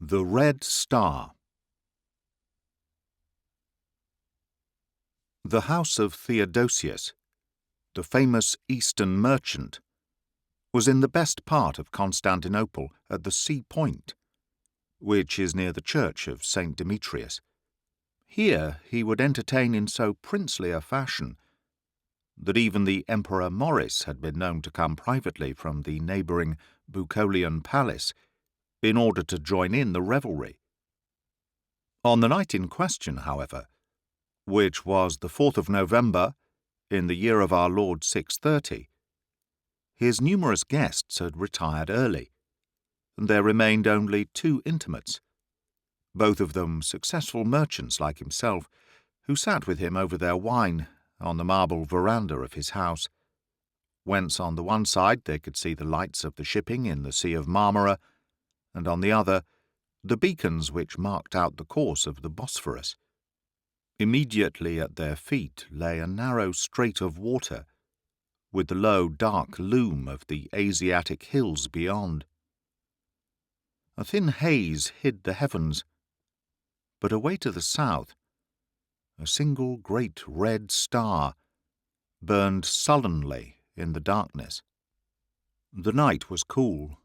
The Red Star. The house of Theodosius, the famous Eastern merchant, was in the best part of Constantinople at the sea point, which is near the church of St. Demetrius. Here he would entertain in so princely a fashion that even the Emperor Maurice had been known to come privately from the neighbouring Bucolian palace in order to join in the revelry. On the night in question, however, which was the 4th of November, in the year of our Lord 630, his numerous guests had retired early, and there remained only two intimates, both of them successful merchants like himself, who sat with him over their wine on the marble veranda of his house, whence on the one side they could see the lights of the shipping in the Sea of Marmora, and on the other the beacons which marked out the course of the Bosphorus. Immediately at their feet lay a narrow strait of water, with the low, dark loom of the Asiatic hills beyond. A thin haze hid the heavens, but away to the south, a single great red star burned sullenly in the darkness. The night was cool,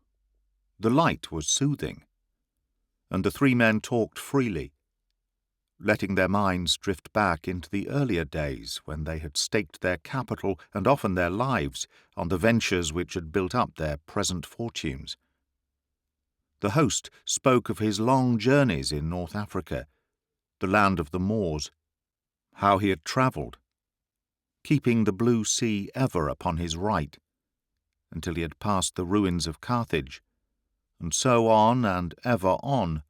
the light was soothing, and the three men talked freely, letting their minds drift back into the earlier days when they had staked their capital and often their lives on the ventures which had built up their present fortunes. The host spoke of his long journeys in North Africa, the land of the Moors, how he had travelled, keeping the blue sea ever upon his right, until he had passed the ruins of Carthage, and so on and ever on,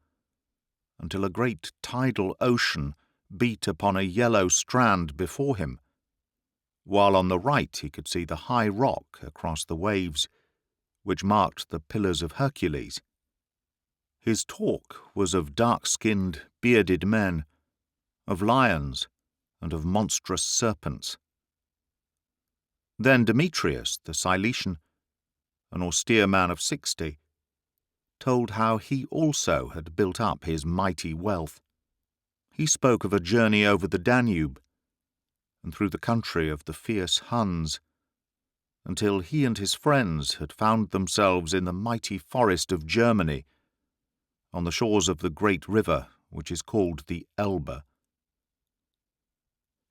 until a great tidal ocean beat upon a yellow strand before him, while on the right he could see the high rock across the waves which marked the Pillars of Hercules. His talk was of dark-skinned, bearded men, of lions, and of monstrous serpents. Then Demetrius, the Cilician, an austere man of 60, told how he also had built up his mighty wealth. He spoke of a journey over the Danube and through the country of the fierce Huns, until he and his friends had found themselves in the mighty forest of Germany, on the shores of the great river which is called the Elbe.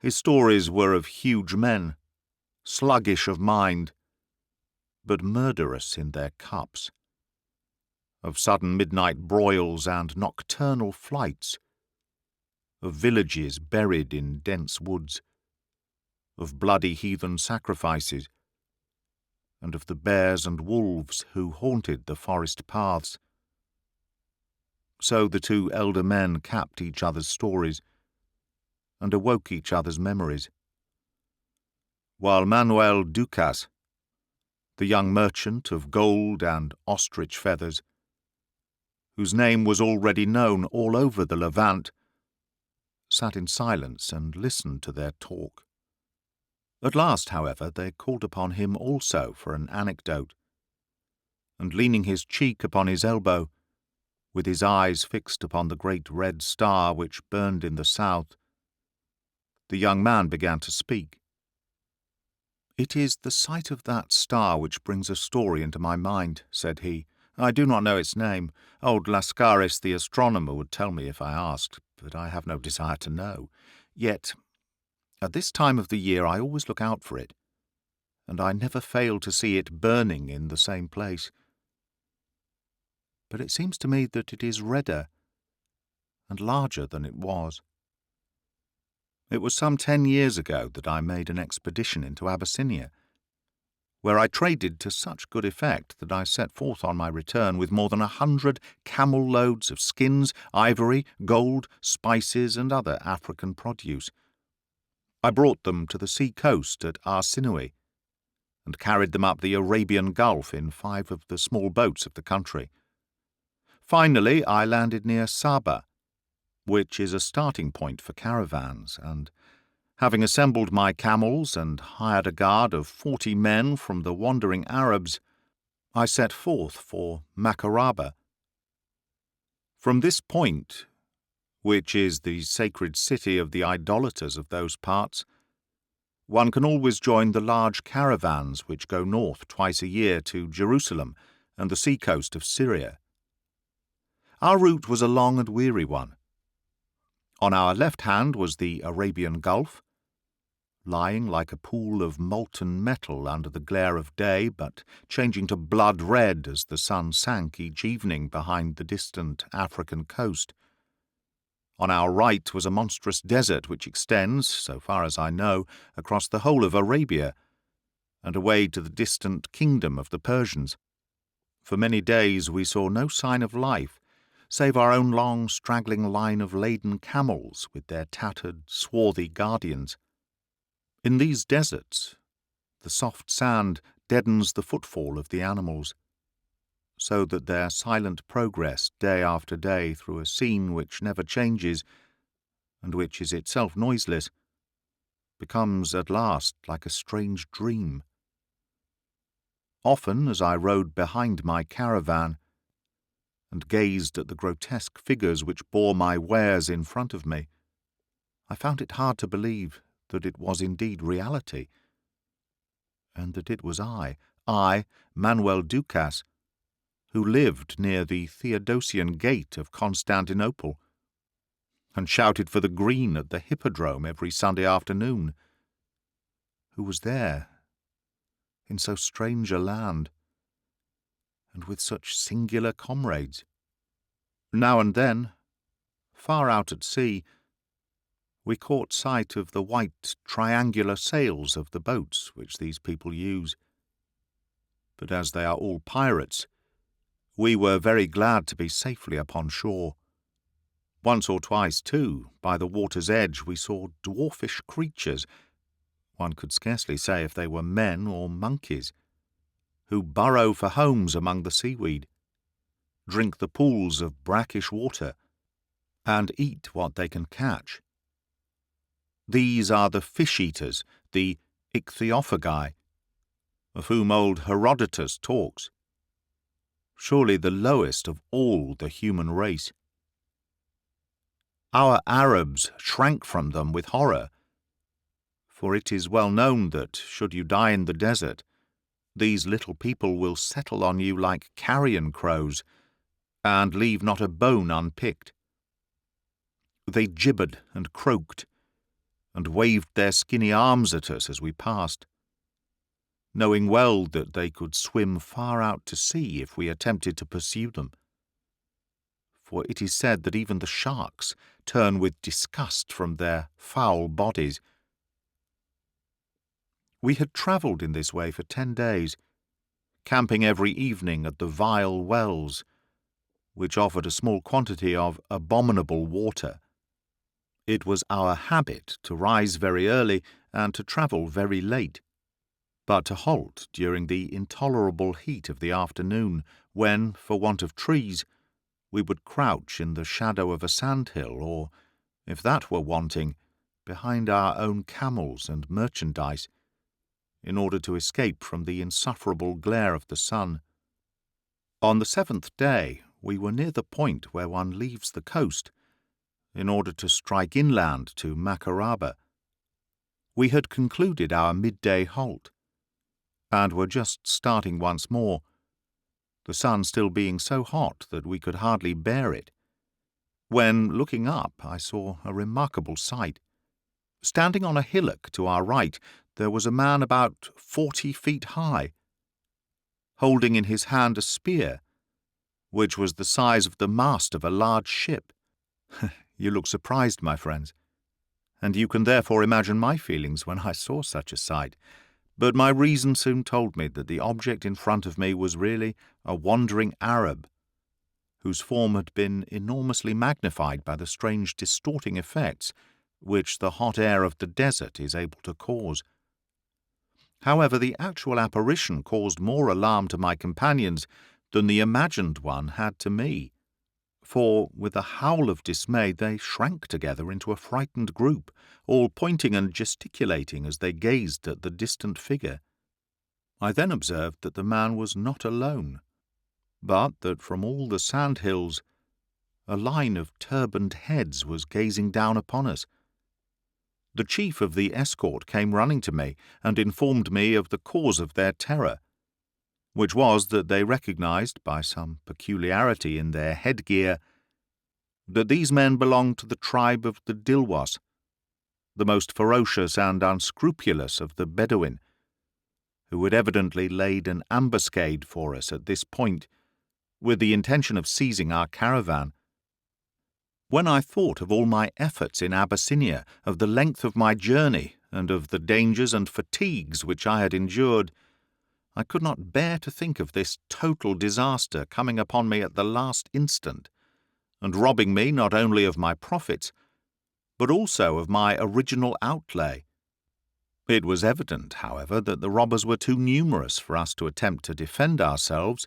His stories were of huge men, sluggish of mind, but murderous in their cups, of sudden midnight broils and nocturnal flights, of villages buried in dense woods, of bloody heathen sacrifices, and of the bears and wolves who haunted the forest paths. So the two elder men capped each other's stories and awoke each other's memories, while Manuel Ducas, the young merchant of gold and ostrich feathers, whose name was already known all over the Levant, sat in silence and listened to their talk. At last, however, they called upon him also for an anecdote, and leaning his cheek upon his elbow, with his eyes fixed upon the great red star which burned in the south, the young man began to speak. "It is the sight of that star which brings a story into my mind," said he. "I do not know its name. Old Lascaris the astronomer would tell me if I asked, but I have no desire to know. Yet, at this time of the year I always look out for it, and I never fail to see it burning in the same place. But it seems to me that it is redder and larger than it was. It was some 10 years ago that I made an expedition into Abyssinia, where I traded to such good effect that I set forth on my return with more than 100 camel-loads of skins, ivory, gold, spices, and other African produce. I brought them to the sea-coast at Arsinoe, and carried them up the Arabian Gulf in 5 of the small boats of the country. Finally, I landed near Saba, which is a starting point for caravans, and, having assembled my camels and hired a guard of 40 men from the wandering Arabs, I set forth for Makaraba. From this point, which is the sacred city of the idolaters of those parts, one can always join the large caravans which go north twice a year to Jerusalem and the seacoast of Syria. Our route was a long and weary one. On our left hand was the Arabian Gulf, lying like a pool of molten metal under the glare of day, but changing to blood red as the sun sank each evening behind the distant African coast. On our right was a monstrous desert which extends, so far as I know, across the whole of Arabia, and away to the distant kingdom of the Persians. For many days we saw no sign of life, save our own long, straggling line of laden camels with their tattered, swarthy guardians. In these deserts, the soft sand deadens the footfall of the animals, so that their silent progress day after day through a scene which never changes, and which is itself noiseless, becomes at last like a strange dream. Often, as I rode behind my caravan, and gazed at the grotesque figures which bore my wares in front of me, I found it hard to believe that it was indeed reality, and that it was I, Manuel Ducas, who lived near the Theodosian gate of Constantinople, and shouted for the green at the Hippodrome every Sunday afternoon, who was there, in so strange a land, and with such singular comrades. Now and then, far out at sea, we caught sight of the white triangular sails of the boats which these people use. But as they are all pirates, we were very glad to be safely upon shore. Once or twice, too, by the water's edge we saw dwarfish creatures, one could scarcely say if they were men or monkeys, who burrow for homes among the seaweed, drink the pools of brackish water, and eat what they can catch. These are the fish-eaters, the ichthyophagi, of whom old Herodotus talks, surely the lowest of all the human race. Our Arabs shrank from them with horror, for it is well known that, should you die in the desert, these little people will settle on you like carrion crows, and leave not a bone unpicked. They gibbered and croaked, and waved their skinny arms at us as we passed, knowing well that they could swim far out to sea if we attempted to pursue them. For it is said that even the sharks turn with disgust from their foul bodies. We had travelled in this way for 10 days, camping every evening at the vile wells, which offered a small quantity of abominable water. It was our habit to rise very early and to travel very late, but to halt during the intolerable heat of the afternoon, when, for want of trees, we would crouch in the shadow of a sandhill, or, if that were wanting, behind our own camels and merchandise, in order to escape from the insufferable glare of the sun. On the 7th day we were near the point where one leaves the coast, in order to strike inland to Macaraba. We had concluded our midday halt, and were just starting once more, the sun still being so hot that we could hardly bear it, when, looking up, I saw a remarkable sight. Standing on a hillock to our right, there was a man about 40 feet high, holding in his hand a spear, which was the size of the mast of a large ship. You look surprised, my friends, and you can therefore imagine my feelings when I saw such a sight. But my reason soon told me that the object in front of me was really a wandering Arab, whose form had been enormously magnified by the strange distorting effects which the hot air of the desert is able to cause. However, the actual apparition caused more alarm to my companions than the imagined one had to me, for, with a howl of dismay, they shrank together into a frightened group, all pointing and gesticulating as they gazed at the distant figure. I then observed that the man was not alone, but that from all the sandhills a line of turbaned heads was gazing down upon us. The chief of the escort came running to me and informed me of the cause of their terror, which was that they recognized, by some peculiarity in their headgear, that these men belonged to the tribe of the Dilwas, the most ferocious and unscrupulous of the Bedouin, who had evidently laid an ambuscade for us at this point, with the intention of seizing our caravan. When I thought of all my efforts in Abyssinia, of the length of my journey, and of the dangers and fatigues which I had endured, I could not bear to think of this total disaster coming upon me at the last instant, and robbing me not only of my profits, but also of my original outlay. It was evident, however, that the robbers were too numerous for us to attempt to defend ourselves,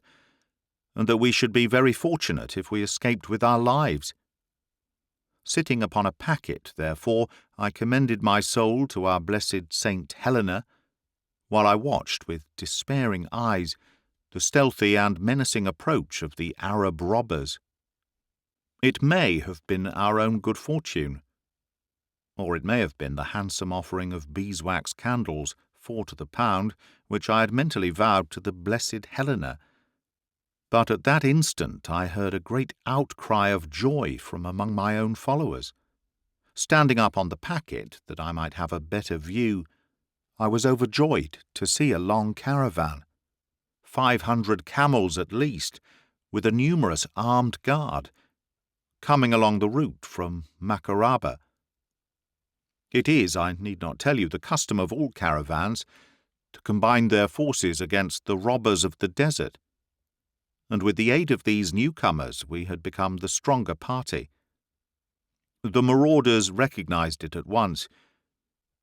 and that we should be very fortunate if we escaped with our lives. Sitting upon a packet, therefore, I commended my soul to our blessed Saint Helena, while I watched with despairing eyes the stealthy and menacing approach of the Arab robbers. It may have been our own good fortune, or it may have been the handsome offering of beeswax candles, 4 to the pound, which I had mentally vowed to the blessed Helena. But at that instant I heard a great outcry of joy from among my own followers. Standing up on the packet, that I might have a better view, I was overjoyed to see a long caravan, 500 camels at least, with a numerous armed guard, coming along the route from Makaraba. It is, I need not tell you, the custom of all caravans to combine their forces against the robbers of the desert, and with the aid of these newcomers we had become the stronger party. The marauders recognized it at once,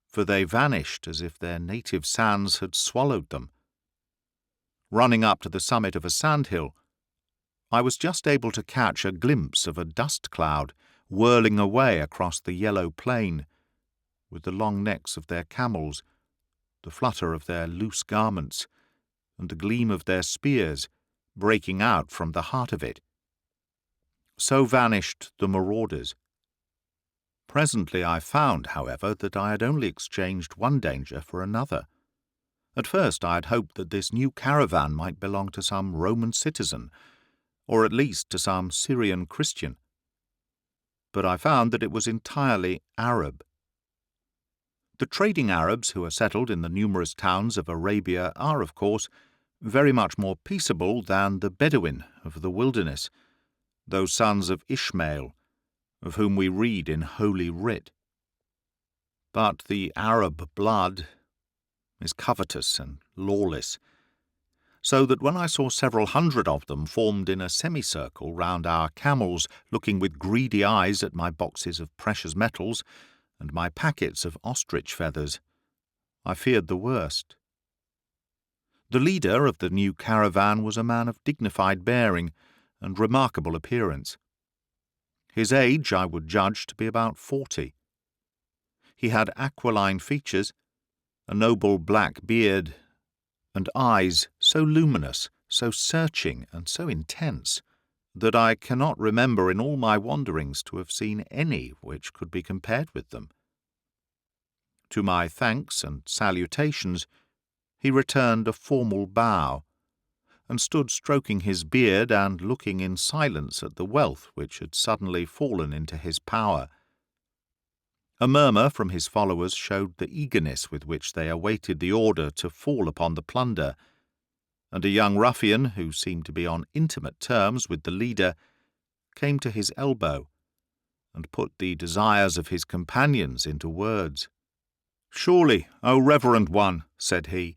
for they vanished as if their native sands had swallowed them. Running up to the summit of a sandhill, I was just able to catch a glimpse of a dust cloud whirling away across the yellow plain, with the long necks of their camels, the flutter of their loose garments, and the gleam of their spears breaking out from the heart of it. So vanished the marauders. Presently I found, however, that I had only exchanged one danger for another. At first I had hoped that this new caravan might belong to some Roman citizen, or at least to some Syrian Christian. But I found that it was entirely Arab. The trading Arabs who are settled in the numerous towns of Arabia are, of course, very much more peaceable than the Bedouin of the wilderness, those sons of Ishmael, of whom we read in Holy Writ. But the Arab blood is covetous and lawless, so that when I saw several hundred of them formed in a semicircle round our camels, looking with greedy eyes at my boxes of precious metals and my packets of ostrich feathers, I feared the worst. The leader of the new caravan was a man of dignified bearing and remarkable appearance. His age I would judge to be about 40. He had aquiline features, a noble black beard, and eyes so luminous, so searching, and so intense, that I cannot remember in all my wanderings to have seen any which could be compared with them. To my thanks and salutations he returned a formal bow, and stood stroking his beard and looking in silence at the wealth which had suddenly fallen into his power. A murmur from his followers showed the eagerness with which they awaited the order to fall upon the plunder, and a young ruffian, who seemed to be on intimate terms with the leader, came to his elbow, and put the desires of his companions into words. "Surely, O reverend one," said he,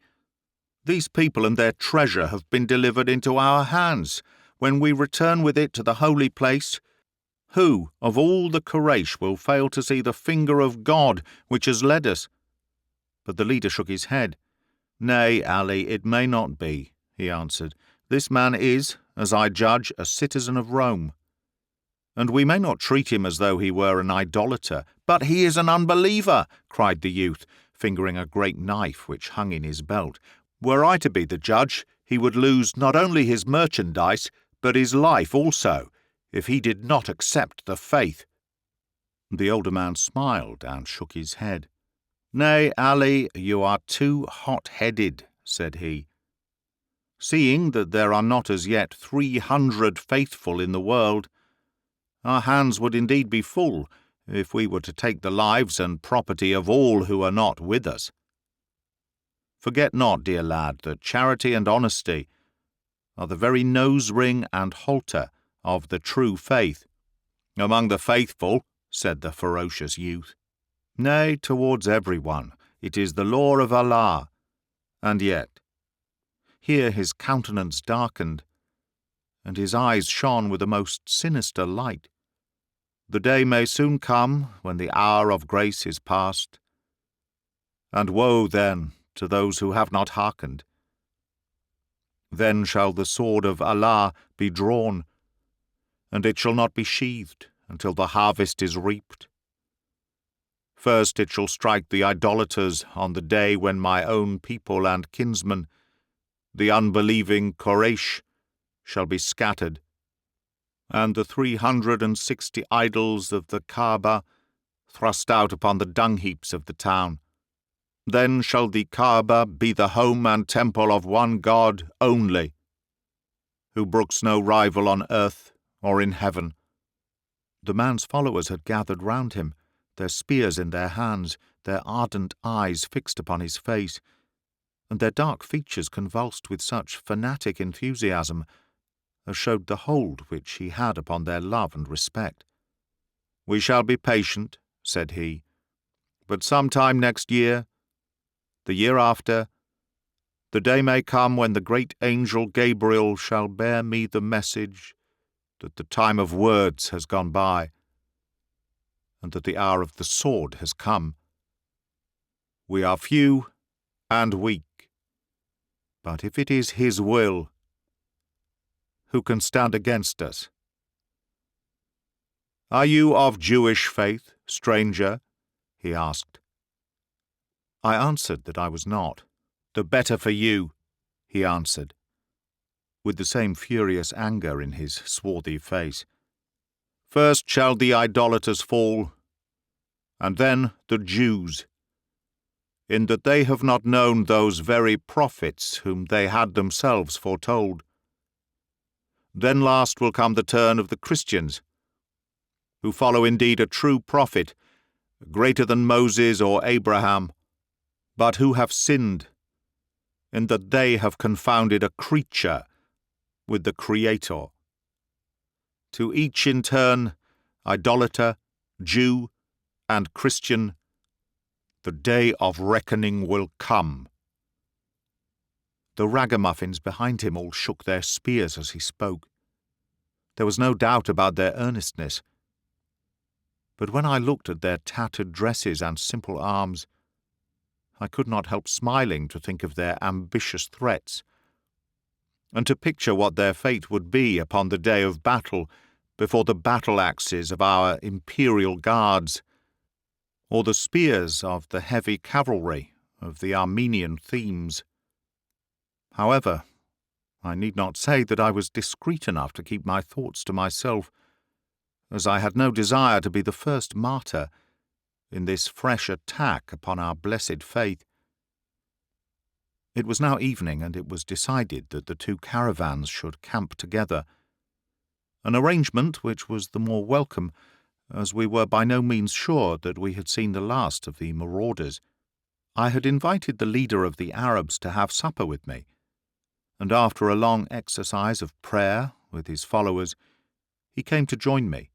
"these people and their treasure have been delivered into our hands. When we return with it to the holy place, who of all the Quraysh will fail to see the finger of God which has led us?" But the leader shook his head. "Nay, Ali, it may not be," he answered. "This man is, as I judge, a citizen of Rome, and we may not treat him as though he were an idolater." "But he is an unbeliever," cried the youth, fingering a great knife which hung in his belt. "Were I to be the judge, he would lose not only his merchandise, but his life also. if he did not accept the faith." The older man smiled and shook his head. "Nay, Ali, you are too hot-headed," said he. "Seeing that there are not as yet 300 faithful in the world, our hands would indeed be full if we were to take the lives and property of all who are not with us. Forget not, dear lad, that charity and honesty are the very nose-ring and halter of the true faith." "Among the faithful," said the ferocious youth. "Nay, towards everyone. It is the law of Allah. And yet—" Here his countenance darkened, and his eyes shone with a most sinister light. "The day may soon come when the hour of grace is past, and woe then to those who have not hearkened. Then shall the sword of Allah be drawn, and it shall not be sheathed until the harvest is reaped. First it shall strike the idolaters on the day when my own people and kinsmen, the unbelieving Quraysh, shall be scattered, and the 360 idols of the Kaaba thrust out upon the dung-heaps of the town. Then shall the Kaaba be the home and temple of one God only, who brooks no rival on earth or in heaven." The man's followers had gathered round him, their spears in their hands, their ardent eyes fixed upon his face, and their dark features convulsed with such fanatic enthusiasm as showed the hold which he had upon their love and respect. "We shall be patient," said he, "but some time next year, the year after, the day may come when the great angel Gabriel shall bear me the message that the time of words has gone by, and that the hour of the sword has come. We are few and weak, but if it is his will, who can stand against us? Are you of Jewish faith, stranger?" he asked. I answered that I was not. "The better for you," he answered, with the same furious anger in his swarthy face. "First shall the idolaters fall, and then the Jews, in that they have not known those very prophets whom they had themselves foretold. Then last will come the turn of the Christians, who follow indeed a true prophet, greater than Moses or Abraham, but who have sinned, in that they have confounded a creature with the Creator. To each in turn, idolater, Jew, and Christian, the day of reckoning will come." The ragamuffins behind him all shook their spears as he spoke. There was no doubt about their earnestness. But when I looked at their tattered dresses and simple arms, I could not help smiling to think of their ambitious threats, and to picture what their fate would be upon the day of battle before the battle-axes of our imperial guards, or the spears of the heavy cavalry of the Armenian themes. However, I need not say that I was discreet enough to keep my thoughts to myself, as I had no desire to be the first martyr in this fresh attack upon our blessed faith. It was now evening, and it was decided that the two caravans should camp together, an arrangement which was the more welcome, as we were by no means sure that we had seen the last of the marauders. I had invited the leader of the Arabs to have supper with me, and after a long exercise of prayer with his followers, he came to join me.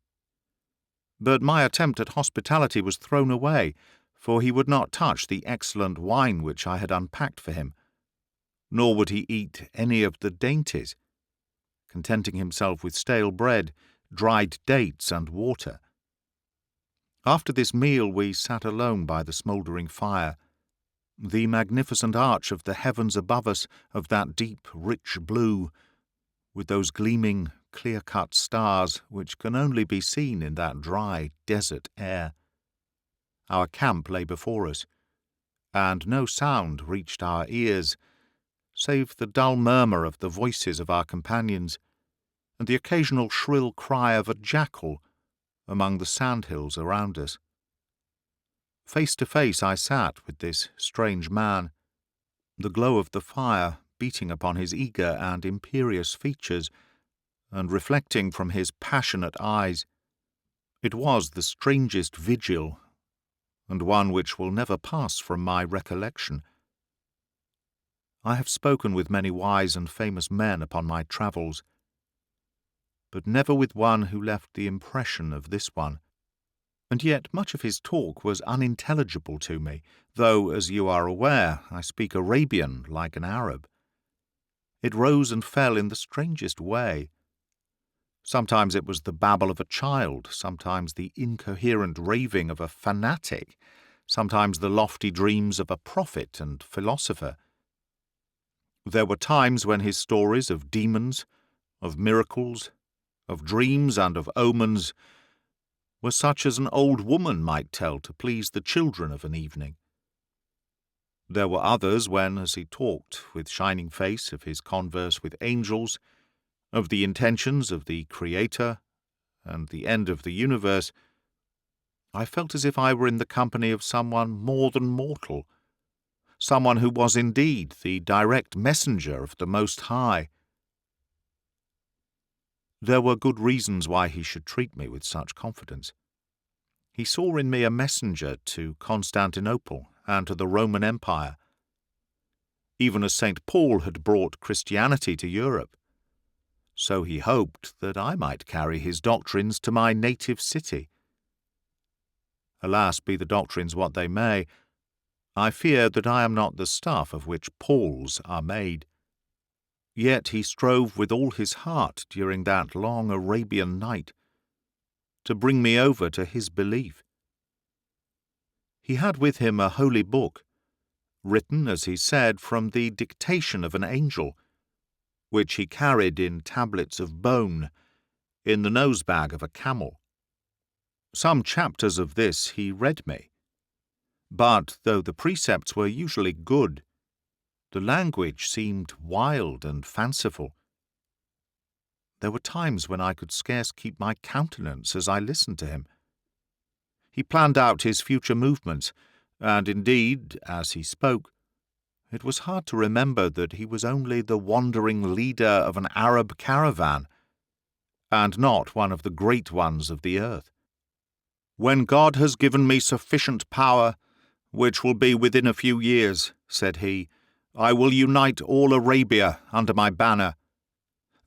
But my attempt at hospitality was thrown away, for he would not touch the excellent wine which I had unpacked for him, nor would he eat any of the dainties, contenting himself with stale bread, dried dates, and water. After this meal we sat alone by the smouldering fire, the magnificent arch of the heavens above us of that deep, rich blue, with those gleaming, clear-cut stars which can only be seen in that dry desert air. Our camp lay before us, and no sound reached our ears, save the dull murmur of the voices of our companions, and the occasional shrill cry of a jackal among the sandhills around us. Face to face I sat with this strange man, the glow of the fire beating upon his eager and imperious features, and reflecting from his passionate eyes. It was the strangest vigil, and one which will never pass from my recollection. I have spoken with many wise and famous men upon my travels, but never with one who left the impression of this one. And yet much of his talk was unintelligible to me, though, as you are aware, I speak Arabian like an Arab. It rose and fell in the strangest way. Sometimes it was the babble of a child, sometimes the incoherent raving of a fanatic, sometimes the lofty dreams of a prophet and philosopher. There were times when his stories of demons, of miracles, of dreams and of omens were such as an old woman might tell to please the children of an evening. There were others when, as he talked with shining face of his converse with angels, of the intentions of the Creator and the end of the universe, I felt as if I were in the company of someone more than mortal, someone who was indeed the direct messenger of the Most High. There were good reasons why he should treat me with such confidence. He saw in me a messenger to Constantinople and to the Roman Empire, even as St. Paul had brought Christianity to Europe. So he hoped that I might carry his doctrines to my native city. Alas, be the doctrines what they may, I fear that I am not the stuff of which Paul's are made. Yet he strove with all his heart during that long Arabian night to bring me over to his belief. He had with him a holy book, written, as he said, from the dictation of an angel, which he carried in tablets of bone in the nosebag of a camel. Some chapters of this he read me, but though the precepts were usually good, the language seemed wild and fanciful. There were times when I could scarce keep my countenance as I listened to him. He planned out his future movements, and indeed, as he spoke, it was hard to remember that he was only the wandering leader of an Arab caravan, and not one of the great ones of the earth. "When God has given me sufficient power, which will be within a few years," said he, "I will unite all Arabia under my banner.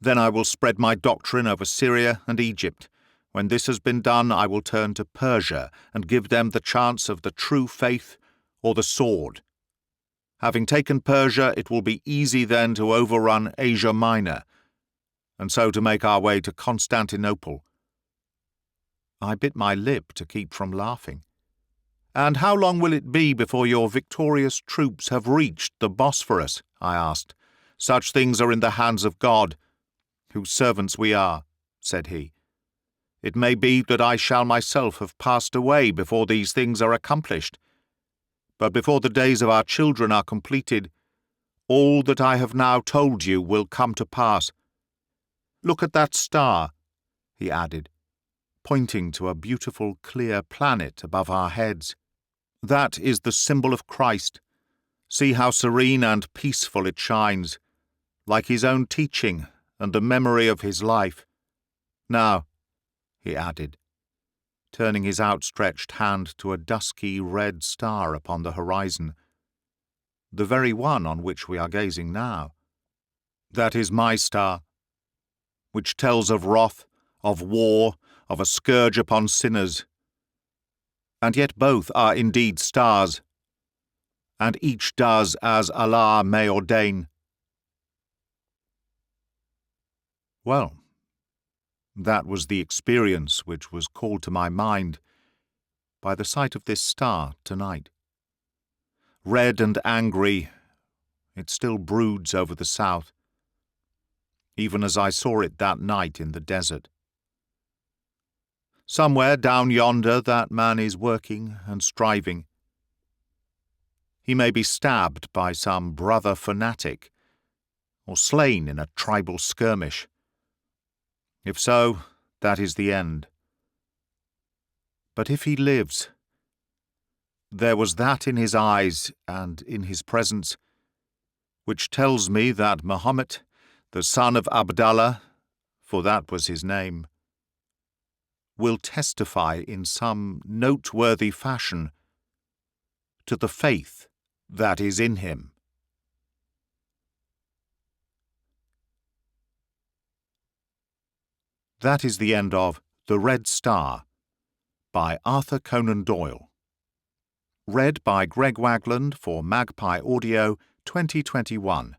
Then I will spread my doctrine over Syria and Egypt. When this has been done, I will turn to Persia and give them the chance of the true faith or the sword. Having taken Persia, it will be easy then to overrun Asia Minor, and so to make our way to Constantinople." I bit my lip to keep from laughing. "And how long will it be before your victorious troops have reached the Bosphorus?" I asked. "Such things are in the hands of God, whose servants we are," said he. "It may be that I shall myself have passed away before these things are accomplished. But before the days of our children are completed, all that I have now told you will come to pass. Look at that star," he added, pointing to a beautiful clear planet above our heads. "That is the symbol of Christ. See how serene and peaceful it shines, like his own teaching and the memory of his life. Now," he added, turning his outstretched hand to a dusky red star upon the horizon, the very one on which we are gazing now, "that is my star, which tells of wrath, of war, of a scourge upon sinners. And yet both are indeed stars, and each does as Allah may ordain." Well, that was the experience which was called to my mind by the sight of this star tonight. Red and angry, it still broods over the south, even as I saw it that night in the desert. Somewhere down yonder that man is working and striving. He may be stabbed by some brother fanatic, or slain in a tribal skirmish. If so, that is the end. But if he lives, there was that in his eyes and in his presence which tells me that Mahomet, the son of Abdallah, for that was his name, will testify in some noteworthy fashion to the faith that is in him. That is the end of The Red Star by Arthur Conan Doyle. Read by Greg Wagland for Magpie Audio 2021.